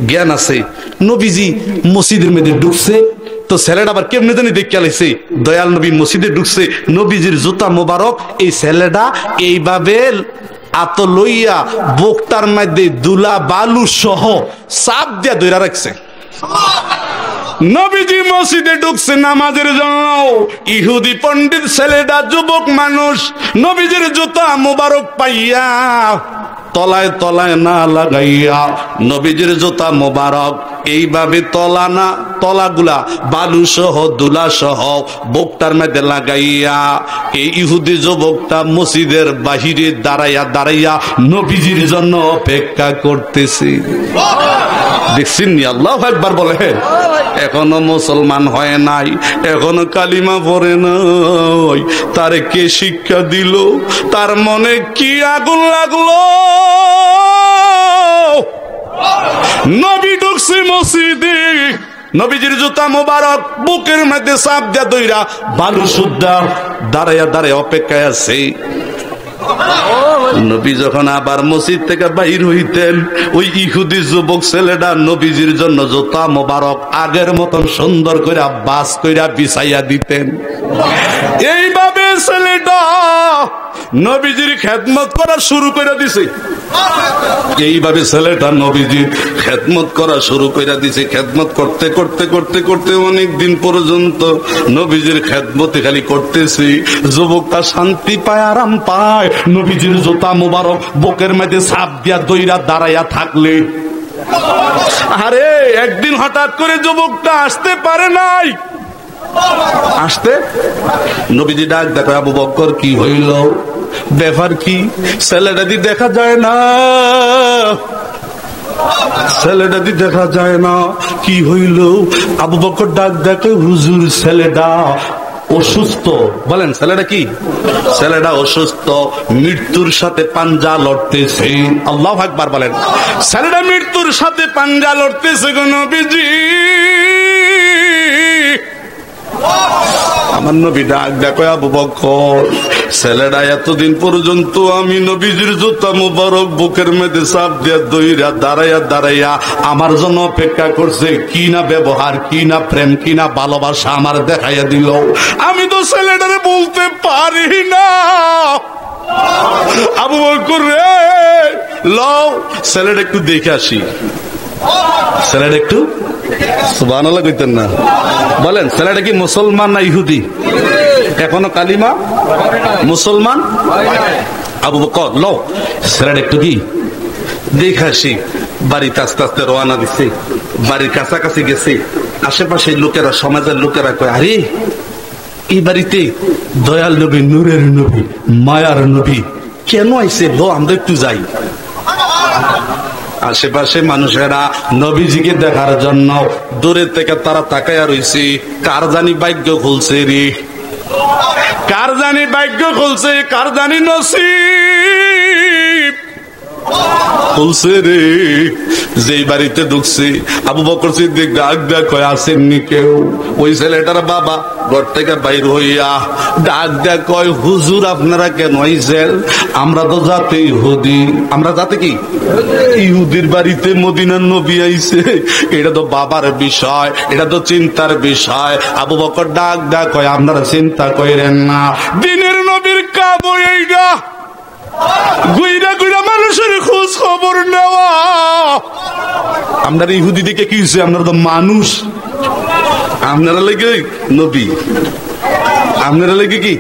জ্ঞান আছে। নবীজি মসজিদের মধ্যে ঢুকছে তো ছেলেটা আবার কেমনে জানি দেখে লাইছে, দয়াল নবী মসজিদে ঢুকছে, নবীজির জুতা মোবারক এই ছেলেটা এইভাবে আত লইয়া বক্তার মধ্যে দুলা বালু সহ চাপ দিয়া ধইরা রাখছে। নবীজি মসজিদে ঢুকছে নামাজের জন্য, ইহুদি পণ্ডিত ছেলেটা যুবক মানুষ নবীজির জুতা মোবারক পাইয়া তলায় তলায় না লাগাইয়া নবীজির জুতা মোবারক এইভাবে তলাগুলা বালু সহ দুলা সহ বক্তার মধ্যে লাগাইয়া এই ইহুদি যুবকটা মসজিদের বাহিরে দাঁড়াইয়া নবীজির জন্য অপেক্ষা করতেছে। দেখছেন নি? আল্লাহু আকবার বলে। এখনো মুসলমান হয় নাই, এখনো কালিমা পড়ে নাই, তারে কে শিক্ষা দিল? তার মনে কি আগুন লাগলো? নবী ঢুকছে মসজিদে, নবীজির জুতা মোবারক বুকের মধ্যে চাপ দিয়া দইরা বালু সুদ্ধা দাঁড়াইয়া অপেক্ষায় আছে। নবী যখন আবার মসজিদ থেকে বাইর হইতেন, ওই ইহুদি যুবক ছেলেটা নবীজির জন্য জুতা মোবারক আগের মতন সুন্দর করে বাস কইরা বিছাইয়া দিতেন। এইভাবে ছেলেটা নবীজির খেদমত করা শুরু করে দিছে। এইভাবে ছেলেটা নবীজির খেদমত করা শুরু করে দিছে। খেদমত করতে করতে করতে করতে অনেক দিন পর্যন্ত নবীজির খেদমতে খালি করতেছি। যুবকটা শান্তি পায়, আরাম পায়। নবীজির জুতা মোবারক বুকের মধ্যে চাপ দিয়া দইরা দাঁড়াইয়া থাকলে, আরে একদিন হঠাৎ করে যুবকটা আসতে পারে নাই। আসতে নবীজি ডাক দেখো, আবু বকর কি হইল, ব্যাপার কি? ছেলেটা দি দেখা যায় না, ছেলেটা দি দেখা যায় না, কি হইল? আবু বকর ডাক দেখে, হুজুর ছেলেটা অসুস্থ। বলেন ছেলেটা কি? ছেলেটা অসুস্থ, মৃত্যুর সাথে পাঞ্জা লড়তেছে। আল্লাহু আকবার বলেন। ছেলেটা মৃত্যুর সাথে পাঞ্জা লড়তেছে গো নবীজি। আমার নবী ডাক দেখো, আবু বকর ছেলেটা এতদিন পর্যন্ত আমি নবীজির জুতা মুবারক বুকের মধ্যে চাপ দিয়া দইরা দাঁড়াইয়া আমার জন্য অপেক্ষা করছে। কি না ব্যবহার, কি না প্রেম, কি না ভালোবাসা আমার দেখাইয়া দিল। আমি তো ছেলেটারে বলতে পারি না। আবু বকর রে, লও ছেলেটা একটু দেখে আসি। ছেলেটা একটু সুবহানাল্লাহ কইতেন না? বলেন ছেলেটা কি মুসলমান না ইহুদি? এখনো কালিমা মুসলমান। আবু বকর লও ছেলেটা একটু কি দেখে আসি। বাড়িতে আস্তে আস্তে রওনা দিছে। বাড়ির কাছাকাছি গেছে। আশেপাশে লোকেরা, সমাজের লোকেরা কয়, আরে এই বাড়িতে দয়াল নবী, নূরের নবী, মায়ার নবী কেন আইছে? লো আমরা একটু যাই। আশেপাশে মানুষেরা নবীজিকে দেখার জন্য দূরের থেকে তারা তাকায়া রইছে। কার জানি ভাগ্য খুলছে রে, কার জানি ভাগ্য খুলছে, কার জানি নসিব খুলছে রে। যেই বাড়িতে ঢুকছে, আবু বকর সিদ্দিক ডাক ডাক কয়, আসেননি কেউ? ওই ছেলেটার বাবা ঘর থেকে বাইর হইয়া ডাক ডাক কয়, হুজুর আপনারা কেন আইছেন? আমরা তো জাতে ইহুদি। আমরা জাতে কি? ইহুদির বাড়িতে মদিনার নবী আইছে। এটা তো বাবার বিষয়, এটা তো চিন্তার বিষয়। আবু বকর ডাক ডাক কয়, আপনারা চিন্তা করেন না, দিনের নবীর কাম এইটা। গুইরা গুইরা মানুষের খোঁজ খবর নেওয়া। আপনার ইহুদি দিকে কি হয়েছে? আপনারা তো মানুষ, আপনারা লেগে নবী, আপনারা লেগে কি?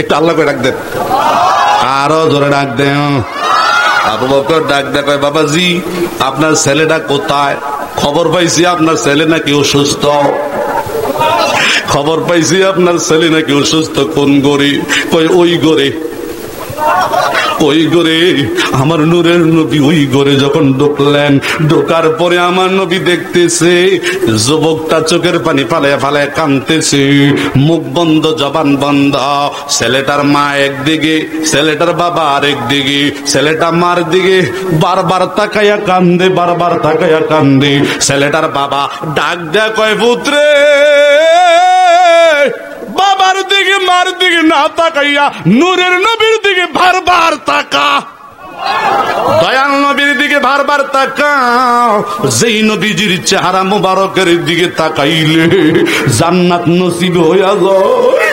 একটু আল্লাহ করে ডাক দেন, আরো জোরে ডাক দেন। আবু বকর ডাক দেয়, বাবাজি আপনার ছেলেটা কোথায়? খবর পাইছি আপনার ছেলে নাকি অসুস্থ। খবর পাইছি আপনার ছেলে নাকি অসুস্থ। কোন গড়ে? কই ওই গড়ে। ওই ঘরে আমার নূরের নবী ওই ঘরে যখন ঢুকলেন, ঢোকার পরে আমার নবী দেখতেছে যুবকটা চোখের পানি ফালায় ফালায় কাঁদতেছে, মুখ বন্ধ, জবান বন্ধ। ছেলেটার মা একদিকে, ছেলেটার বাবা আরেক দিকে। ছেলেটা মার দিকে বারবার তাকাইয়া কান্দে, বারবার তাকাইয়া কান্দে। ছেলেটার বাবা ডাক দেয়া কয়, পুত্রে বাবার দিকে মার দিকে না তাকাইয়া নূরের নবীর দিকে বারবার তাকা। দয়াল নবীর দিকে বারবার তাকাও, যেই নবীজির চেহারা মোবারকের দিকে তাকাইলে জান্নাত নসিব হইয়া যায়।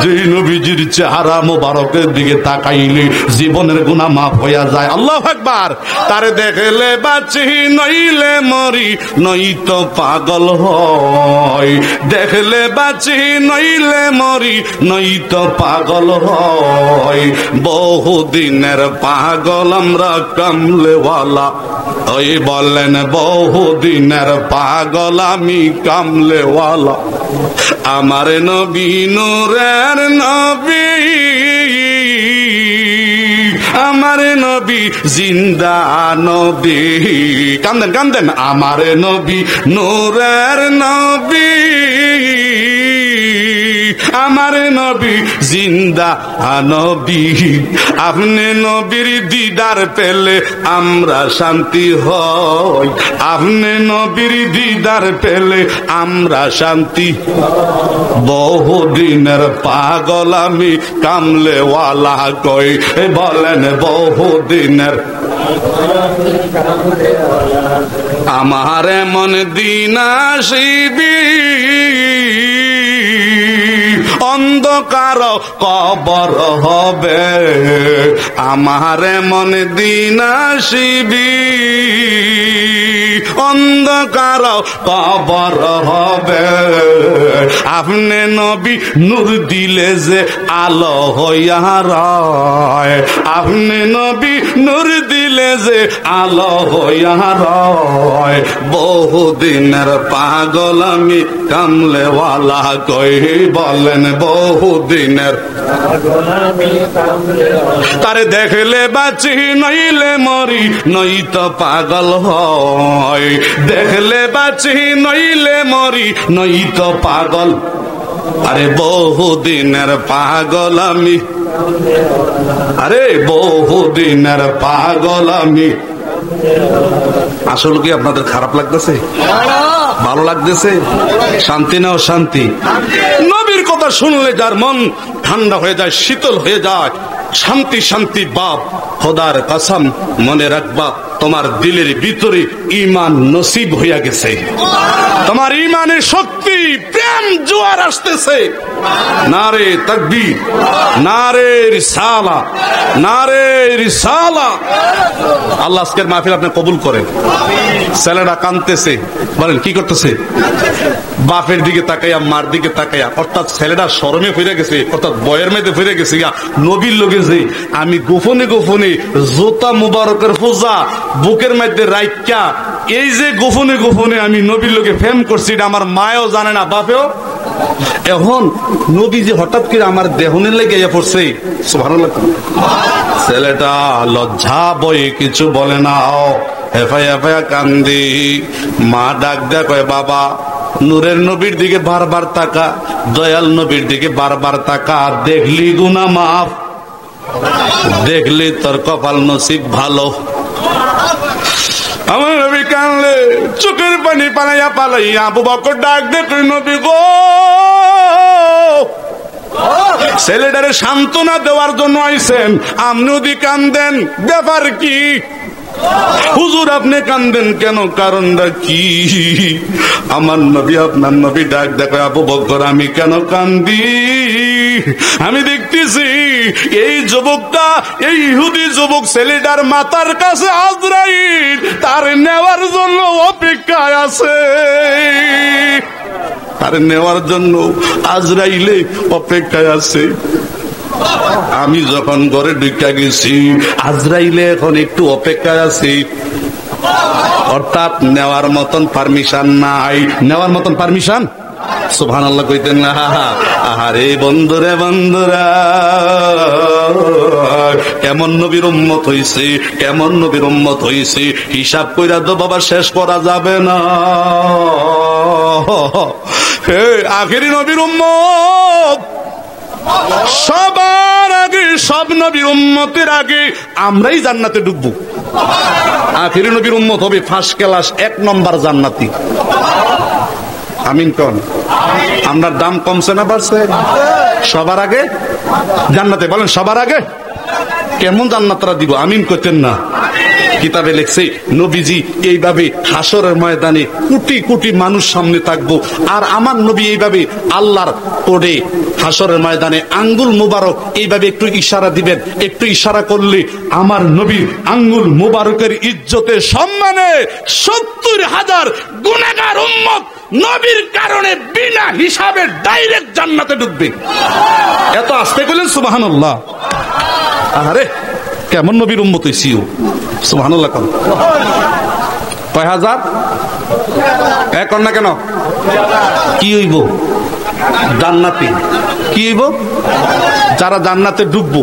যেই নবীজির চেহারা মোবারকের দিকে তাকাইলে জীবনের গুনাহ মাফ হইয়া যায়। আল্লাহু আকবার। তারে দেখলে বাঁচি নইলে মরি, নয়তো পাগল হয়। দেখলে বাঁচি নইলে মরি, নয়তো পাগল হয়। বহুদিনের পাগল আমরা কামলেওয়ালা, ওই বলেন বহুদিনের পাগল আমি কামলেওয়ালা। আমার নবী নূরের নবী, আমার নবী জিন্দা নবী। কান্দেন কান্দেন। আমার নবী নূরের নবী, আমার নবী জিন্দা নবী। আপনি নবীর দিদার পেলে আমরা শান্তি হই, আপনি নবীর দিদার পেলে আমরা শান্তি। বহুদিনের পাগল আমি কামলেওয়ালা কই, বলেন বহুদিনের। আমার মন দিন আসিবি, অন্ধকার কবর হবে। আমার মন দিন আসিবি, অন্ধকার কবর হবে। আপনি নবী নূর দিলে যে আলো হইয়া রয়, আপনি নবী নূর দিলে যে আলো হইয়া রয়। বহুদিনের পাগল আমি কামলেওয়ালা কই, বলেন বহুদিনের। তারে দেখলে বাঁচি নইলে মরি, নয়তো পাগল হয়। দেখলে বাঁচি নইলে মরি, নয়তো পাগল। আরে বহুদিনের পাগল আমি, আরে বহুদিনের পাগল আমি। আসলে কি আপনাদের খারাপ লাগতেছে? ভালো লাগতেছে? শান্তি না অশান্তি? নবীর কথা শুনলে যার মন ঠান্ডা হয়ে যায়, শীতল হয়ে যায়, শান্তি শান্তি। বাপ খোদার কসম, মনে রাখবা তোমার দিলের ভিতরে ঈমান নসিব হইয়া গেছে। তোমার ঈমানের শক্তি, প্রেম জোয়ার আসতেছে। নারে তাকবীর, নারে রিসালা, নারে রিসালা। আল্লাহ আজকের মাহফিল আপনি কবুল করেন। ছেলেটা কাঁদতেছে, বলেন কি করতেছে? বাপের দিকে তাকাইয়া, মার দিকে তাকাইয়া, অর্থাৎ ছেলেটা শরমে ফিরে গেছে, অর্থাৎ বয়ের মেয়েতে ফিরে গেছে। নবীর লোকে যে আমি গোপনে গোপনে জোতা মুবারকের পূজা বুকের মধ্যে রাইখা, এই যে গোপনে গোপনে আমি নবীর লোকে প্রেম করছি, এটা আমার মায়ও জানে না, বাপেও। এখন নবী যে হঠাৎ করে আমার দেহনের লেগে পড়ছে, সুবহানাল্লাহ। ছেলেটা লজ্জা বয়ে কিছু বলে না, হেফায়া হেফায়া কান্দি। মা ডাক দেয়া কয়, বাবা নূরের নবীর দিকে বারবার তাকা, দয়াল নবীর দিকে বারবার তাকা, দেখলি গুনাহ মাফ, দেখলি তোর কপাল নসিব ভালো। আমার নবী কানলে, চোখের পানি পালাইয়া পালাইয়া আবু বকর ডাক দে, নবী গো। ছেলেটারে সান্ত্বনা দেওয়ার জন্য আইছেন, আপনি যদি কান্দেন ব্যাপার কি? হুজুর আপনি কান্দেন কেন, কারণটা কি? আমার নবী, আপনার নবী ডাক দেখো, আবু বকর আমি কেন কান্দি? আমি দেখতেছি এই যুবকটা, এই ইহুদি যুবক ছেলেটার মাথার কাছে আজরাইল তার নেওয়ার জন্য অপেক্ষায় আছে। তার নেওয়ার জন্য আজরাইলে অপেক্ষায় আছে। আমি যখন ঘরে ঢুকা গেছি, আজরাইলে এখন একটু অপেক্ষায় আছি, অর্থাৎ নেওয়ার মতন পারমিশন নাই। নেওয়ার মতন পারমিশন, সুবহানাল্লাহ কইতেন না? আহারে বন্ধুরে বন্ধুরা, কেমন নবীর উম্মত হইছে, কেমন নবীর উম্মত হইছে, হিসাব কইরা তো বাবা শেষ করা যাবে না। আখেরি নবীর উম্মত, সবার আগে, সব নবীর উম্মতের আগে আমরাই জান্নাতে ঢুকবো। আখেরি নবীর উম্মত হবে ফার্স্ট ক্লাস, 1 নম্বর জান্নাতি। আমিন কোন। আপনার দাম কমছে না বাড়ছে? সবার আগে জান্নাতে, বলেন সবার আগে। কেমন জান্নাতরা দিব, আমিন করতেন না? কিতাবে লেখছে নবীজি এইভাবে হাসরের ময়দানে কোটি কোটি মানুষ সামনে থাকবো, আর আমার নবী এইভাবে আল্লাহর কোডে হাসরের ময়দানে আঙ্গুল মুবারক এইভাবে একটু ইশারা দিবেন। একটু ইশারা করলে আমার নবীর আঙ্গুল মুবারকের ইজ্জতে সম্মানে 70,000 গুনাহগার উম্মত নবীর কারণে বিনা হিসাবে ডাইরেক্ট জান্নাতে ঢুকবে। এত আস্তে বললেন সুবহানাল্লাহ। আরে কেমন নবীর উম্মত হইছিও, সুবহানাল্লাহ। কয় হাজার? এখন না কেন কি হইব? জান্নাতে কি হইব? যারা জান্নাতে ঢুকবো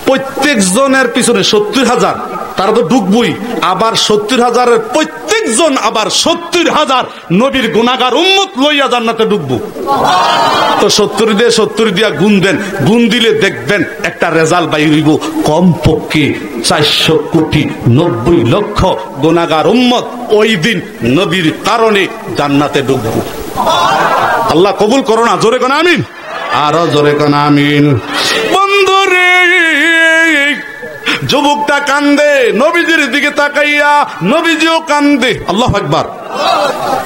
প্রত্যেক জনের পিছনে 70,000, তারা তো ঢুকবই, আবার 70,000-এর প্রত্যেকজন আবার 70,000 নবীর গুনাহগার উম্মত লইয়া জান্নাতে ঢুকবো। তো 70 দিয়া গুণ দেন, গুণ দিলে দেখবেন একটা রেজাল্ট বাইর হইব, কমপক্ষে 490,00,000 গুনাহগার উম্মত ওই দিন নবীর কারণে জান্নাতে ঢুকবো। আল্লাহ কবুল করো না, জোরে কোন আমিন, আরো জোরে কোন আমিন। বন্ধুরে যুবকটা কান্দে নবীজির দিকে তাকাইয়া, নবীজিও কান্দে। আল্লাহু আকবার।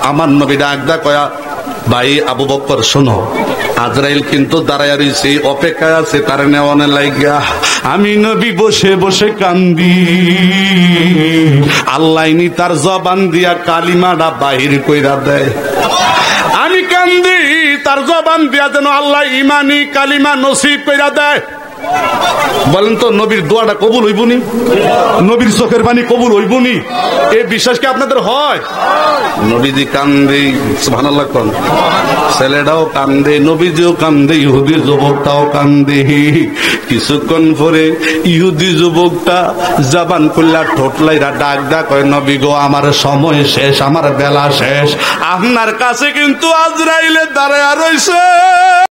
আমার নবী ডাকদা কয়া, ভাই আবু বকর শোনো, আজরাইল কিন্তু দাঁড়ায় রয়েছে, অপেক্ষায় আছে তার নেওয়ানে লাইগা। আমি নবী বসে বসে কান্দি, আল্লাহ নি তার জবান দিয়া কালিমাটা বাহির কইরা দেয়। আমি কান্দি তার জবান দিয়া যেন আল্লাহ ইমানি কালিমা নসিব কইরা দেয়। বলেন তো নবীর দোয়াটা কবুল হইবনি? নবীর চোখের পানি কবুল হইবনি? এই বিশ্বাস কি আপনাদের হয়? নবীজি কান্দে, সুবহানাল্লাহ কোন। ছেলেটাও কান্দে, নবীজিও কান্দে, ইহুদি যুবকটাও কান্দে। কিছুক্ষণ পরে ইহুদি যুবকটা জবান খুললা ঠোঁটলাইরা ডাক ডাক কয়, নবী গো আমার সময় শেষ, আমার বেলা শেষ, আপনার কাছে কিন্তু আজরাইলে দাঁড়ায়া রইছে।